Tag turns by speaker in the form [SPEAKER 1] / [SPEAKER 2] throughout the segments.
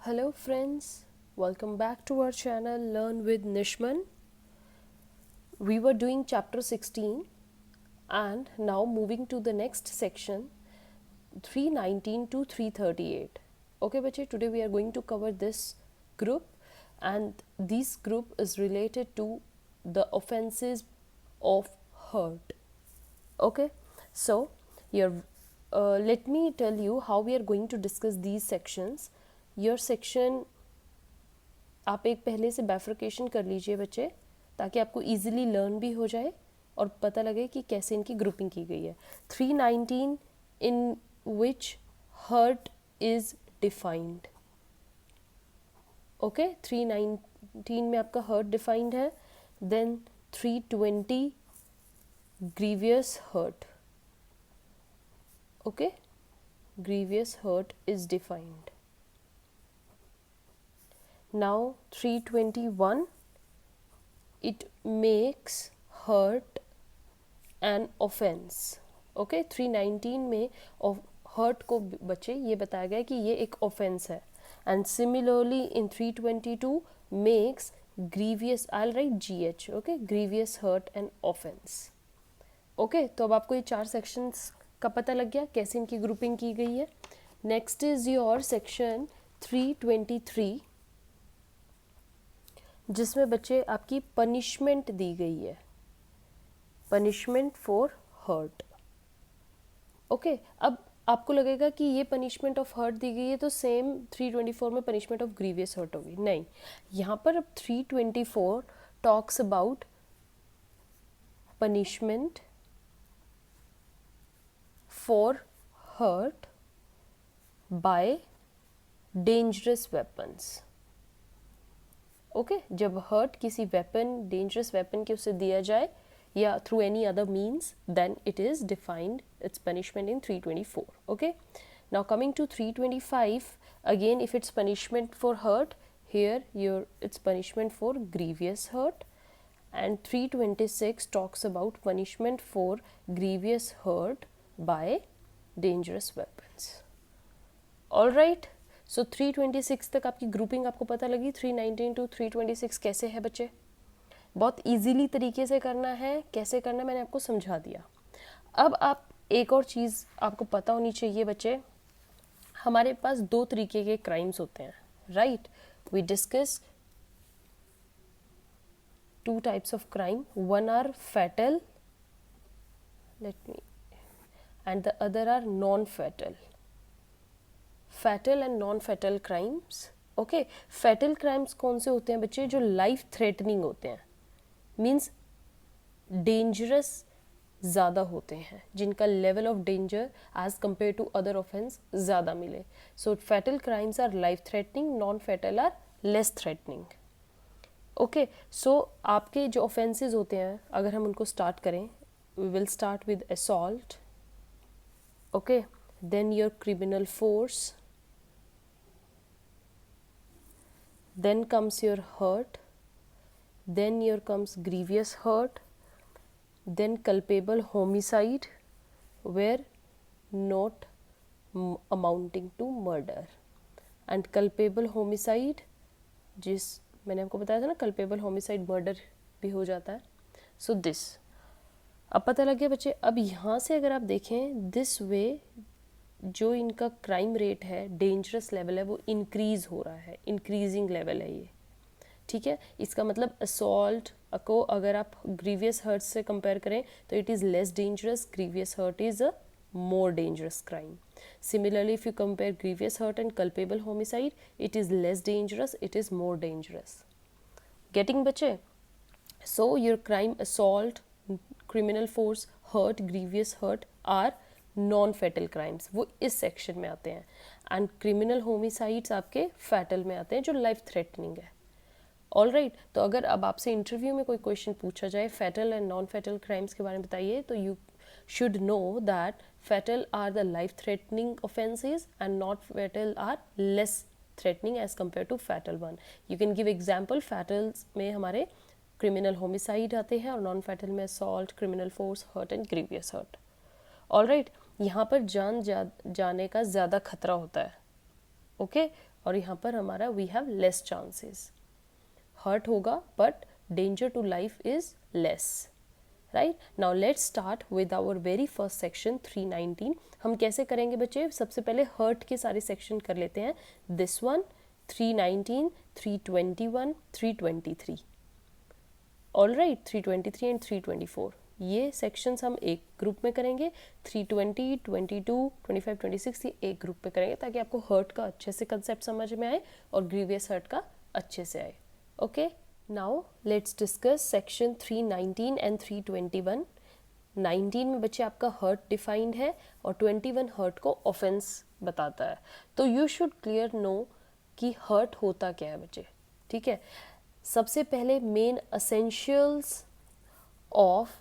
[SPEAKER 1] Hello friends, welcome back to our channel Learn with Nishman. We were doing chapter 16 and now moving to the next section 319 to 338. Okay bache, today we are going to cover this group and this group is related to the offenses of hurt. Okay, so here let me tell you how we are going to discuss these sections. Your section आप एक पहले से बैफ्रिकेशन कर लीजिए बच्चे, ताकि आपको easily learn भी हो जाए और पता लगे कि कैसे इनकी ग्रुपिंग की गई है. 319 in which hurt is defined. Okay, 319 में आपका हर्ट डिफाइंड है. Then 320 grievous hurt. Okay, grievous hurt is defined. Now 321, it makes hurt an offense. Okay, 319 में hurt को बच्चे ये बताया गया कि ये एक offense है. And similarly in 322 makes grievous, I'll write GH, okay, grievous hurt an offense. Okay, तो अब आपको ये चार sections का पता लग गया कैसे इनकी grouping की गई है. Next is your section 323, जिसमें बच्चे आपकी पनिशमेंट दी गई है, पनिशमेंट फॉर हर्ट. ओके, अब आपको लगेगा कि ये पनिशमेंट ऑफ हर्ट दी गई है तो सेम 324 में पनिशमेंट ऑफ ग्रीवियस हर्ट होगी. नहीं, यहाँ पर अब 324 talks about punishment for hurt by dangerous weapons. Okay, जब हर्ट किसी वेपन, डेंजरस वेपन के उसे दिया जाए या through any other means, then it is defined its punishment in 324. Okay, now coming to 325, again if it's punishment for hurt, here your it's punishment for grievous hurt. And 326 talks about punishment for grievous hurt by dangerous weapons. All right, so 326 तक आपकी grouping आपको पता लगी. 319 to 326 कैसे है बच्चे, बहुत easily तरीके से करना है. कैसे करना है मैंने आपको समझा दिया. अब आप एक और चीज़ आपको पता होनी चाहिए बच्चे, हमारे पास दो तरीके के क्राइम्स होते हैं. Right, we discuss two types of crime. One are fatal, let me, and the other are non fatal. Fatal and non fatal crimes. Okay, fatal crimes कौन से होते हैं बच्चे, जो लाइफ थ्रेटनिंग होते हैं, मीन्स डेंजरस ज़्यादा होते हैं, जिनका level of danger as compare to other offence ज़्यादा मिले. So fatal crimes are life threatening, non fatal are less threatening. Okay, so आपके जो ऑफेंसेस होते हैं, अगर हम उनको स्टार्ट करें, we will start with assault. Okay, then your criminal force, then comes your hurt, then here comes grievous hurt, then culpable homicide where not amounting to murder. And culpable homicide, जिस मैंने आपको बताया था ना, culpable homicide murder भी हो जाता है. So this, अब पता लग गया बच्चे. अब यहाँ से अगर आप देखें, this way जो इनका क्राइम रेट है, डेंजरस लेवल है, वो इंक्रीज़ हो रहा है, इंक्रीजिंग लेवल है ये. ठीक है, इसका मतलब असॉल्ट को अगर आप ग्रीवियस हर्ट से कंपेयर करें तो it is less dangerous, grievous hurt is a more dangerous crime. Similarly if you compare grievous hurt and culpable homicide, it is less dangerous, it is more dangerous. Getting बच्चे? So your crime assault, criminal force, hurt, grievous hurt are non fatal crimes, वो इस section में आते हैं. And criminal होमिसाइड्स आपके fatal में आते हैं, जो लाइफ थ्रेटनिंग है. ऑल राइट, तो अगर अब आपसे इंटरव्यू में कोई क्वेश्चन पूछा जाए fatal and non fatal crimes के बारे में बताइए, तो you should know that fatal are the life threatening offences and not fatal are less threatening as compare to fatal one. You can give example. Fatals में हमारे criminal homicide आते हैं और नॉन फैटल में assault, criminal force, hurt and grievous hurt. All right, यहाँ पर जाने का ज़्यादा खतरा होता है. ओके और यहाँ पर हमारा we have less chances, hurt होगा but danger to life is less, right. Now let's start with our very first section 319। हम कैसे करेंगे बच्चे, सबसे पहले हर्ट के सारे सेक्शन कर लेते हैं, this one 319, 321, 323, all right, 323 and 324, ये सेक्शंस हम एक ग्रुप में करेंगे, 320, 22, 25, 26 ये एक ग्रुप में करेंगे ताकि आपको हर्ट का अच्छे से कंसेप्ट समझ में आए और ग्रीवियस हर्ट का अच्छे से आए। Okay, now let's discuss section 319 and 321। 19 में बच्चे आपका हर्ट डिफाइंड है और 21 हर्ट को ऑफेंस बताता है। तो यू शुड क्लियर नो कि हर्ट होता क्या है बच्चे, ठीक है। सबसे पहले मेन असेंशियल्स ऑफ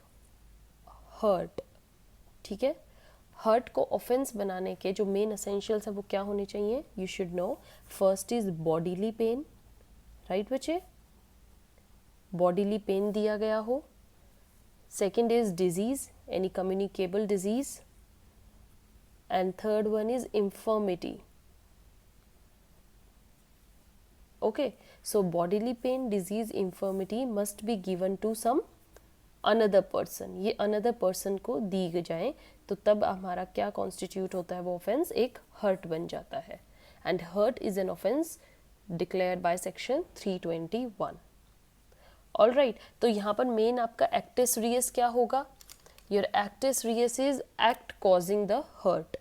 [SPEAKER 1] हर्ट, ठीक है। हर्ट को ऑफेंस बनाने के जो मेन असेंशियल्स है वो क्या होने चाहिए, you should know. First is bodily pain, right बच्चे, बॉडीली पेन दिया गया हो। Second is disease, any communicable disease, and third one is infirmity. Okay, so bodily pain, disease, infirmity must be given to some another person, ये another person को दी जाए तो तब हमारा क्या constitute होता है, वो offense एक hurt बन जाता है, and hurt is an offense declared by section 321. All right, तो यहाँ पर main आपका actus reus क्या होगा, your actus reus is act causing the hurt,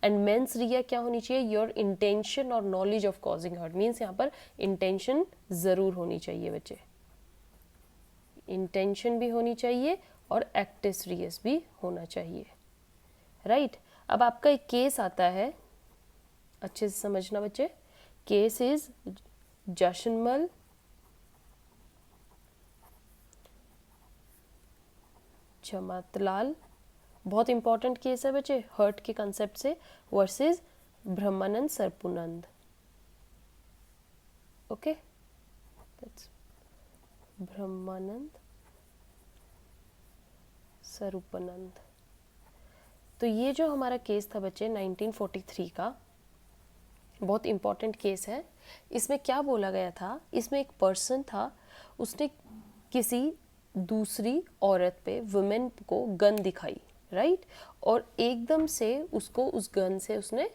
[SPEAKER 1] and mens rea क्या होनी चाहिए, योर इंटेंशन और knowledge of causing hurt, means यहाँ पर इंटेंशन जरूर होनी चाहिए बच्चे, इंटेंशन भी होनी चाहिए और एक्टिस रियस भी होना चाहिए, राइट। अब आपका एक केस आता है, अच्छे से समझना बच्चे, केस इज जशनमल जमातलाल, बहुत इंपॉर्टेंट केस है बच्चे हर्ट के कंसेप्ट से, वर्सेस ब्रह्मानंद सरपुनंद। ओके, ब्रह्मानंद स्वरूपानंद। तो ये जो हमारा केस था बच्चे 1943 का, बहुत इंपॉर्टेंट केस है। इसमें क्या बोला गया था, इसमें एक पर्सन था, उसने किसी दूसरी औरत पे, वुमेन को गन दिखाई, राइट, और एकदम से उसको उस गन से उसने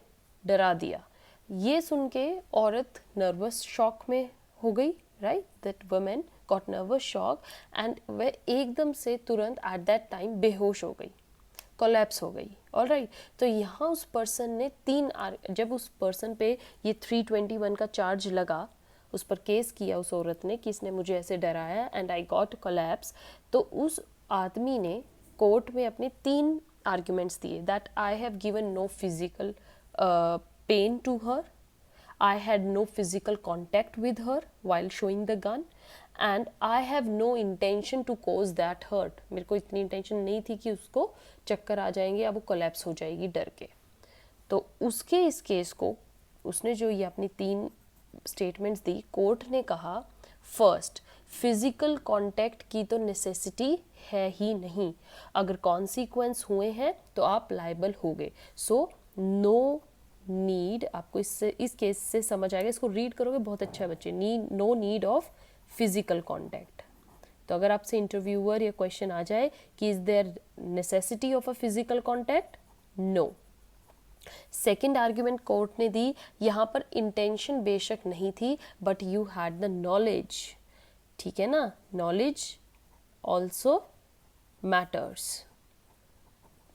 [SPEAKER 1] डरा दिया। ये सुन के औरत नर्वस शॉक में हो गई, right, that women got nervous shock and वह एकदम से तुरंत एट दैट टाइम बेहोश हो गई, कोलैप्स हो गई, ऑल राइट। तो यहाँ उस पर्सन ने जब उस पर्सन पे ये 321 का चार्ज लगा, उस पर केस किया उस औरत ने कि इसने मुझे ऐसे डराया एंड आई गॉट कोलैप्स, तो उस आदमी ने कोर्ट में अपने 3 आर्ग्यूमेंट्स दिए, that I have given no physical pain to her, I had no physical contact with her while showing the gun and I have no intention to cause that hurt. मेरे को इतनी intention नहीं थी कि उसको चक्कर आ जाएंगे या वो कोलैप्स हो जाएगी डर के। तो उसके इस केस को उसने जो ये अपनी 3 स्टेटमेंट्स दी, कोर्ट ने कहा फर्स्ट फिजिकल कांटेक्ट की तो नेसेसिटी है ही नहीं, अगर कॉन्सिक्वेंस हुए हैं तो आप लायबल हो गए, सो नो नीड, आपको इससे इस केस से समझ आएगा, इसको रीड करोगे बहुत अच्छा है बच्चे, no need of physical contact. तो अगर आपसे इंटरव्यूअर या क्वेश्चन आ जाए कि is there necessity of a physical contact, no. Second argument court ने दी, यहाँ पर इंटेंशन बेशक नहीं थी but you had the knowledge, ठीक है ना, नॉलेज ऑल्सो मैटर्स,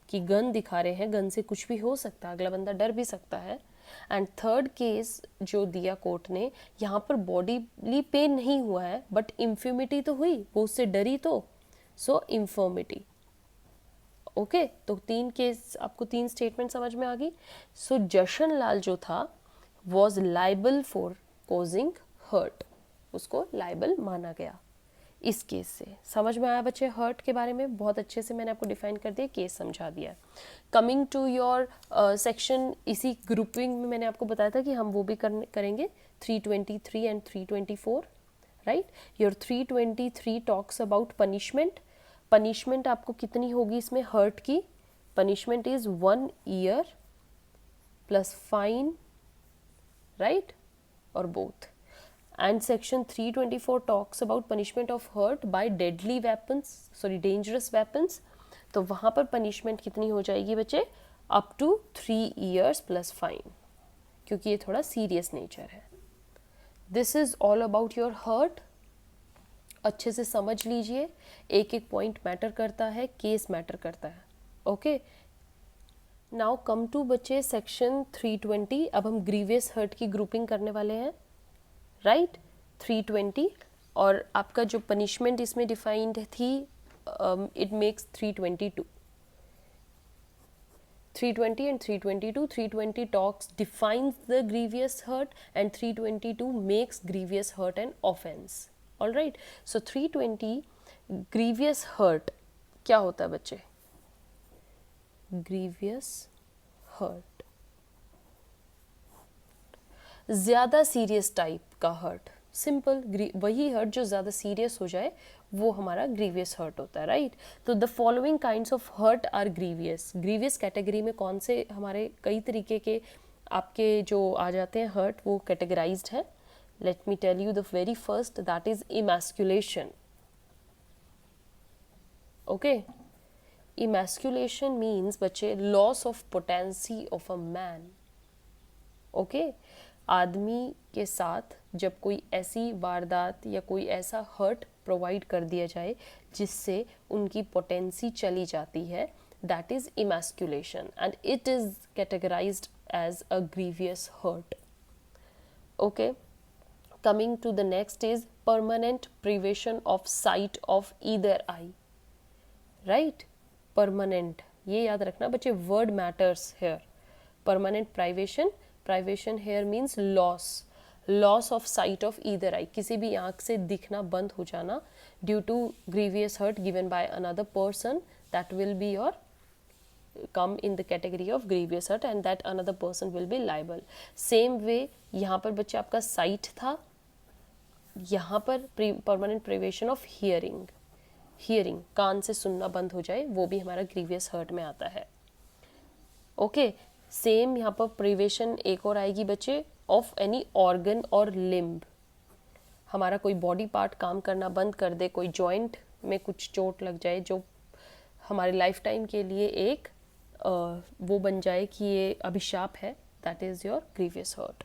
[SPEAKER 1] कि गन दिखा रहे हैं, गन से कुछ भी हो सकता है, अगला बंदा डर भी सकता है। एंड थर्ड केस जो दिया कोर्ट ने, यहाँ पर बॉडीली पेन नहीं हुआ है बट इंफर्मिटी तो हुई, वो उससे डरी तो, सो इंफर्मिटी। ओके, तो 3 केस, आपको 3 स्टेटमेंट समझ में आ गई। सो जशन लाल जो था was liable for causing hurt, उसको लाइबल माना गया इस केस से। समझ में आया बच्चे हर्ट के बारे में, बहुत अच्छे से मैंने आपको डिफाइन कर दिया, केस समझा दिया। कमिंग टू योर सेक्शन, इसी ग्रुपिंग में मैंने आपको बताया था कि हम वो भी करेंगे 323 and 324, right. Your 323 talks about punishment. Punishment आपको कितनी होगी इसमें हर्ट की, punishment is 1 year plus fine, right, or both. And section 324 talks about punishment of hurt by deadly weapons, dangerous weapons. तो वहाँ पर punishment कितनी हो जाएगी बच्चे, up to 3 years plus fine, क्योंकि ये थोड़ा serious nature है. This is all about your hurt. अच्छे से समझ लीजिए, एक एक पॉइंट मैटर करता है, केस मैटर करता है. ओके, नाउ कम टू बच्चे सेक्शन 320. अब हम ग्रीवियस हर्ट की ग्रुपिंग करने वाले हैं, राइट. 320 और आपका जो पनिशमेंट इसमें डिफाइंड थी, it makes 322. 320 and 322. 320 talks defines the grievous hurt and 322 makes grievous hurt an offense. All right. So 320 grievous hurt क्या होता है बच्चे? Grievous hurt ज़्यादा सीरियस टाइप का हर्ट. सिंपल वही हर्ट जो ज़्यादा सीरियस हो जाए वो हमारा ग्रीवियस हर्ट होता है, राइट. तो the following kinds of hurt are grievous. Grievous category में कौन से हमारे कई तरीके के आपके जो आ जाते हैं हर्ट, वो कैटेगराइज्ड है. Let me tell you the very first, that is emasculation. Okay, emasculation means बच्चे loss of potency of a man. Okay, आदमी के साथ जब कोई ऐसी वारदात या कोई ऐसा हर्ट प्रोवाइड कर दिया जाए जिससे उनकी पोटेंसी चली जाती है, that is emasculation and it is categorised as a grievous hurt. Okay, coming to the next is permanent privation of sight of either eye. Right, permanent, ये याद रखना बच्चे, word matters here. Permanent privation here means loss of sight of either eye, किसी भी आंख से दिखना बंद हो जाना due to grievous hurt given by another person, that will be your come in the category of grievous hurt and that another person will be liable. Same way यहाँ पर बच्चे आपका sight था, यहाँ पर permanent privation of hearing, कान से सुनना बंद हो जाए, वो भी हमारा grievous hurt में आता है. ओके, सेम यहाँ पर प्रिवेशन एक और आएगी बच्चे, ऑफ एनी ऑर्गन और लिम्ब. हमारा कोई बॉडी पार्ट काम करना बंद कर दे, कोई जॉइंट में कुछ चोट लग जाए जो हमारे लाइफ टाइम के लिए एक वो बन जाए कि ये अभिशाप है, that is your grievous hurt.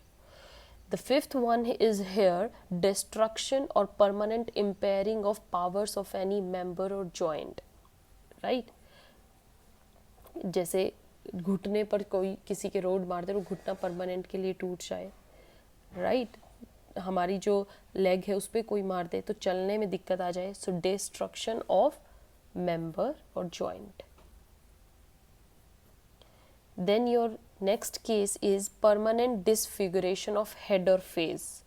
[SPEAKER 1] The fifth one is here destruction और permanent impairing of powers of any member और जॉइंट. राइट, जैसे घुटने पर कोई किसी के रोड मार दे, वो घुटना परमानेंट के लिए टूट जाए. राइट, हमारी जो लेग है उस पर कोई मार दे तो चलने में दिक्कत आ जाए. सो डिस्ट्रक्शन ऑफ मेंबर और joint. Then your next case is permanent disfiguration of head और फेस.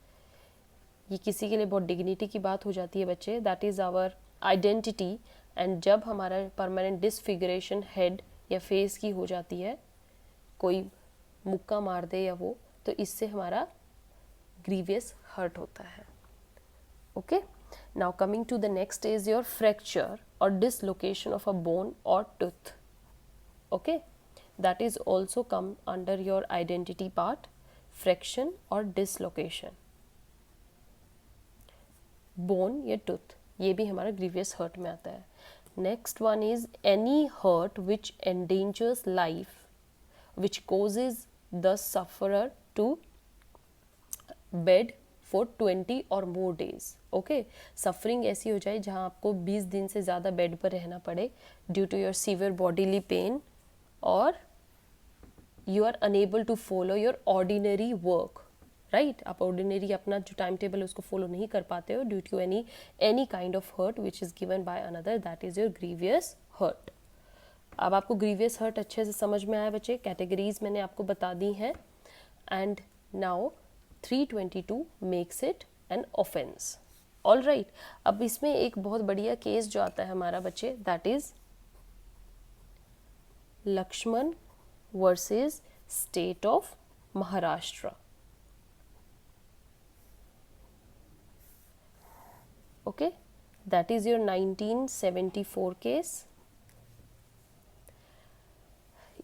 [SPEAKER 1] ये किसी के लिए बहुत डिग्निटी की बात हो जाती है बच्चे, that is our identity. And जब हमारा परमानेंट डिसफिगरेशन हेड या फेस की हो जाती है, कोई मुक्का मार दे या वो, तो इससे हमारा ग्रीवियस हर्ट होता है. Okay, now coming to the next is your fracture और डिसलोकेशन ऑफ अ बोन और tooth. Okay, that is also come under your identity part, fraction और डिसलोकेशन. बोन या टूथ, ये भी हमारा ग्रीवियस हर्ट में आता है. Next one is any hurt which endangers life, which causes the sufferer to bed for 20 or more days. Okay, suffering ऐसी हो जाए जहाँ आपको 20 दिन से ज़्यादा बेड पर रहना पड़े due to your severe bodily pain or you are unable to follow your ordinary work. Right, आप ऑर्डिनरी अपना जो टाइम टेबल है उसको फॉलो नहीं कर पाते हो due to any kind of hurt which is given by another, that is your grievous hurt. अब आपको ग्रीवियस हर्ट अच्छे से समझ में आया बच्चे, कैटेगरीज मैंने आपको बता दी हैं. And now 322 makes it an offence. All right, अब इसमें एक बहुत बढ़िया केस जो आता है हमारा बच्चे, that is Lakshman versus state of Maharashtra. Okay, that is your 1974 case.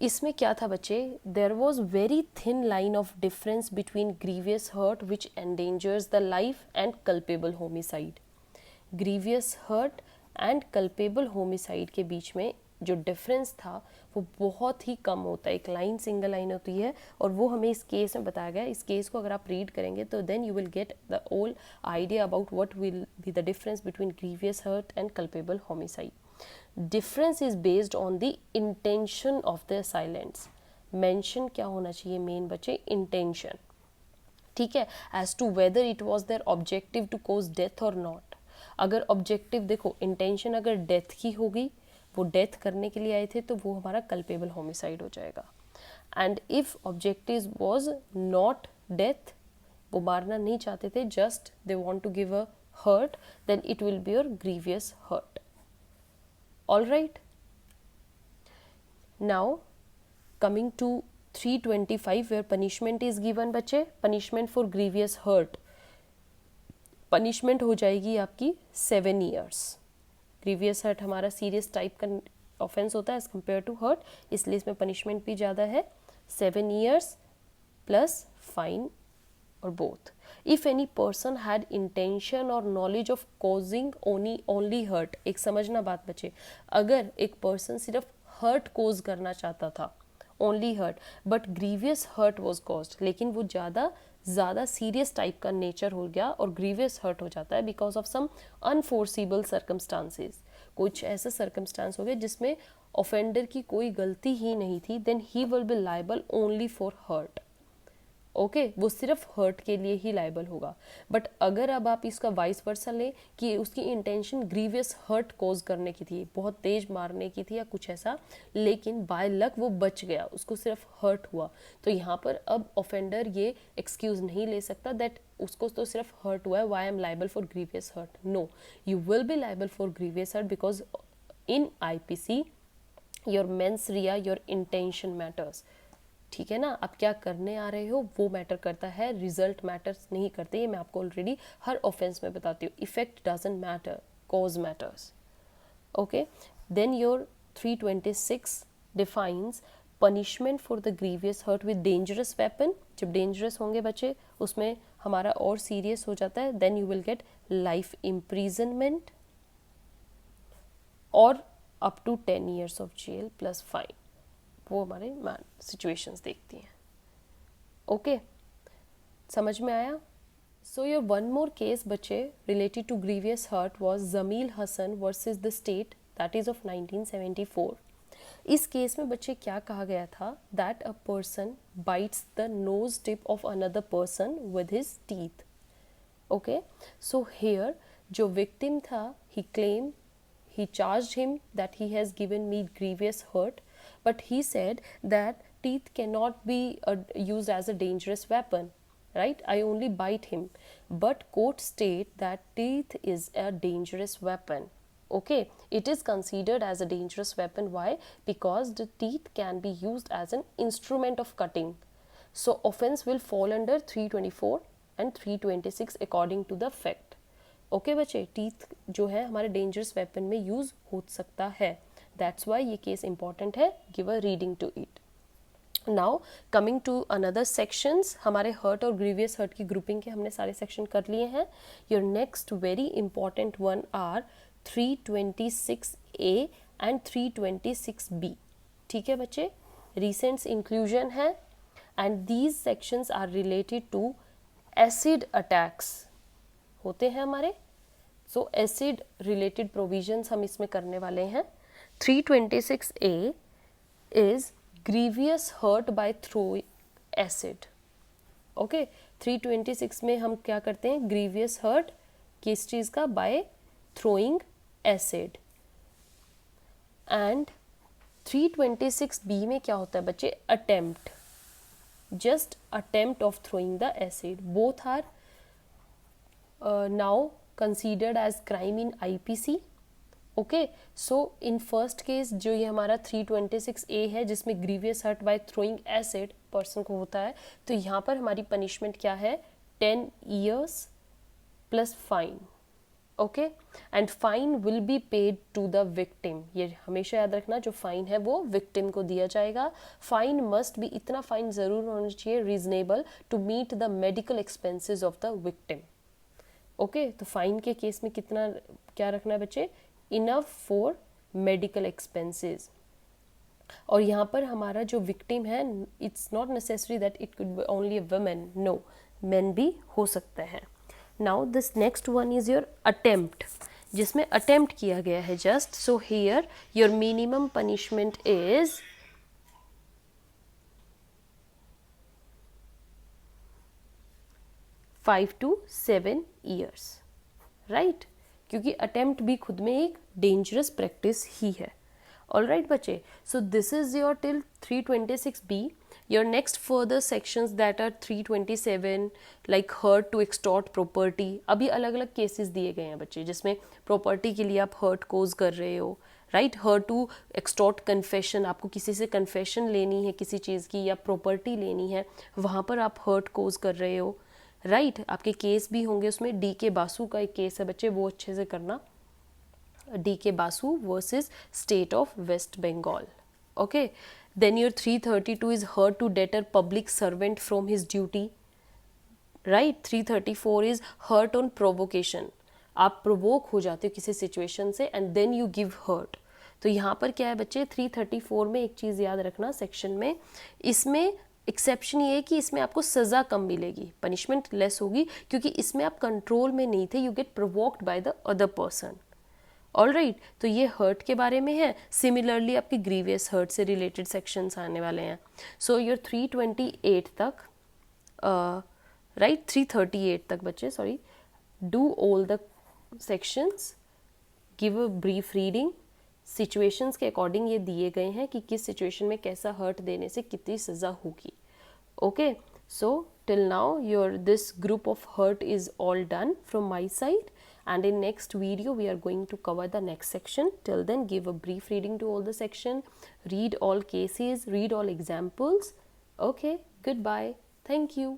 [SPEAKER 1] इसमें क्या था बच्चे, there was very thin line of difference between grievous hurt which endangers the life and culpable homicide. Grievous hurt and culpable homicide के बीच में जो difference था वो बहुत ही कम होता है, एक लाइन, सिंगल लाइन होती है, और वो हमें इस केस में बताया गया। इस केस को अगर आप रीड करेंगे तो then you will get the whole idea about what will be the difference between grievous hurt and culpable homicide. Difference is based on the intention of the assailants. Mention क्या होना चाहिए main बच्चे, intention, ठीक है, as to whether it was their objective to cause death और not. अगर objective देखो, intention अगर डेथ की होगी, वो डेथ करने के लिए आए थे, तो वो हमारा कल्पेबल होमिसाइड हो जाएगा। And if objective was not death, वो मारना नहीं चाहते थे, just they want to give a hurt, then it will be your grievous hurt. All right, now coming to 325 where punishment is given बच्चे, punishment for grievous hurt, punishment हो जाएगी आपकी 7 years। grievous hurt हमारा serious type का offense होता है as compared to hurt, इसलिए इसमें punishment भी ज़्यादा है, 7 years plus fine or both। if any person had intention or knowledge of causing only hurt, एक समझना बात बच्चे, अगर एक person सिर्फ hurt cause करना चाहता था, only hurt, but grievous hurt was caused, लेकिन वो ज़्यादा सीरियस टाइप का नेचर हो गया और ग्रीवियस हर्ट हो जाता है बिकॉज ऑफ सम अनफोर्सिबल सर्कमस्टांसेस। कुछ ऐसा सर्कमस्टांस हो गया जिसमें ऑफेंडर की कोई गलती ही नहीं थी, then he will be liable only for hurt. Okay, वो सिर्फ हर्ट के लिए ही लायबल होगा। बट अगर अब आप इसका वाइस वर्सा लें कि उसकी इंटेंशन ग्रीवियस हर्ट कॉज करने की थी, बहुत तेज मारने की थी या कुछ ऐसा, लेकिन बाय लक वो बच गया, उसको सिर्फ हर्ट हुआ, तो यहाँ पर अब ऑफेंडर ये एक्सक्यूज नहीं ले सकता दैट उसको तो सिर्फ हर्ट हुआ है, why am liable for grievous hurt. No, you will be liable for grievous hurt because in IPC your mens rea, your intention matters. ठीक है ना, आप क्या करने आ रहे हो वो मैटर करता है, रिजल्ट मैटर्स नहीं करते, ये मैं आपको ऑलरेडी हर ऑफेंस में बताती हूँ। Effect doesn't matter, cause matters. Okay, then your 326 defines punishment for the grievous hurt with dangerous weapon. जब डेंजरस होंगे बच्चे उसमें हमारा और सीरियस हो जाता है, then you will get life imprisonment और up to 10 years of jail plus fine. वो हमारे सिचुएशंस देखती हैं। ओके, समझ में आया? So your one more case बच्चे related to grievous hurt was Jameel Hasan versus the state, that is of 1974। इस केस में बच्चे क्या कहा गया था, that a person bytes the nose tip of another person with his teeth. Okay, so here जो victim था, he charged him that he has given me grievous hurt, but he said that teeth cannot be used as a dangerous weapon, right? I only bite him, but court state that teeth is a dangerous weapon. Okay, it is considered as a dangerous weapon. Why? Because the teeth can be used as an instrument of cutting. So offense will fall under 324 and 326 according to the fact. Okay बच्चे, teeth जो है हमारे dangerous weapon में use हो सकता है, that's why ये case important है, give a reading to it. Now coming to another sections, हमारे हर्ट और ग्रीवियस हर्ट की ग्रुपिंग के हमने सारे सेक्शन कर लिए हैं। Your next very important one are 326A and 326B। ठीक है बच्चे, रिसेंट्स इंक्लूजन है and these sections are related to acid attacks होते हैं हमारे। सो एसिड रिलेटेड प्रोविजंस हम इसमें करने वाले हैं। 326A is grievous hurt by throwing acid. Okay, 326 में हम क्या करते हैं, ग्रीवियस हर्ट किस चीज़ का, bye throwing acid. And 326B में क्या होता है बच्चे, attempt, just attempt of throwing the acid. Both are now considered as crime in IPC. Okay, so in first case जो ये हमारा 326A है जिसमें grievous hurt by throwing acid person को होता है, तो यहाँ पर हमारी पनिशमेंट क्या है, 10 years plus fine. Okay, and fine will be paid to the victim, ये हमेशा याद रखना, जो फाइन है वो विक्टिम को दिया जाएगा. फाइन मस्ट बी, इतना फाइन जरूर होना चाहिए reasonable to meet the medical expenses of the victim. Okay, तो फाइन के केस में कितना क्या रखना है बच्चे, इनफ फॉर मेडिकल एक्सपेंसेस. और यहाँ पर हमारा जो विक्टिम है, it's not necessary that it could be only a women, no, men भी हो सकते हैं. Now this next one is your attempt, जिसमें अटेम्प्ट किया गया है just. So here your minimum punishment is 5 to 7 years, right, क्योंकि अटेम्प्ट भी खुद में एक डेंजरस प्रैक्टिस ही है. ऑल राइट बच्चे, so this is your till 326B. Your next further sections that are 327 like hurt to extort property. अभी अलग अलग केसेस दिए गए हैं बच्चे, जिसमें प्रॉपर्टी के लिए आप हर्ट कोज कर रहे हो, right. Hurt to extort confession, आपको किसी से कन्फेशन लेनी है किसी चीज़ की या प्रॉपर्टी लेनी है, वहाँ पर आप हर्ट कोज कर रहे हो, राइट. आपके केस भी होंगे उसमें. DK बासु का एक केस है बच्चे, वो अच्छे से करना. DK Basu versus state of West Bengal. Okay, then your 332 is hurt to deter public servant from his duty, right. 334 is hurt on provocation, आप प्रोवोक हो जाते हो किसी सिचुएशन से and then you give hurt. तो यहाँ पर क्या है बच्चे, 334 में एक चीज़ याद रखना सेक्शन में, इसमें एक्सेप्शन ये है कि इसमें आपको सज़ा कम मिलेगी, पनिशमेंट लेस होगी, क्योंकि इसमें आप कंट्रोल में नहीं थे, you get provoked by the other person. All right, तो ये हर्ट के बारे में है. सिमिलरली आपकी ग्रीवियस हर्ट से रिलेटेड सेक्शंस आने वाले हैं. सो योर 328 तक, राइट, 338 तक बच्चे, sorry, do all the sections, give a brief reading. Situations के अकॉर्डिंग ये दिए गए हैं कि किस सिचुएशन में कैसा हर्ट देने से कितनी सज़ा होगी. Okay, so till now your this group of hurt is all done from my side, and in next video we are going to cover the next section. Till then, give a brief reading to all the section, read all cases, read all examples. Okay, goodbye, thank you.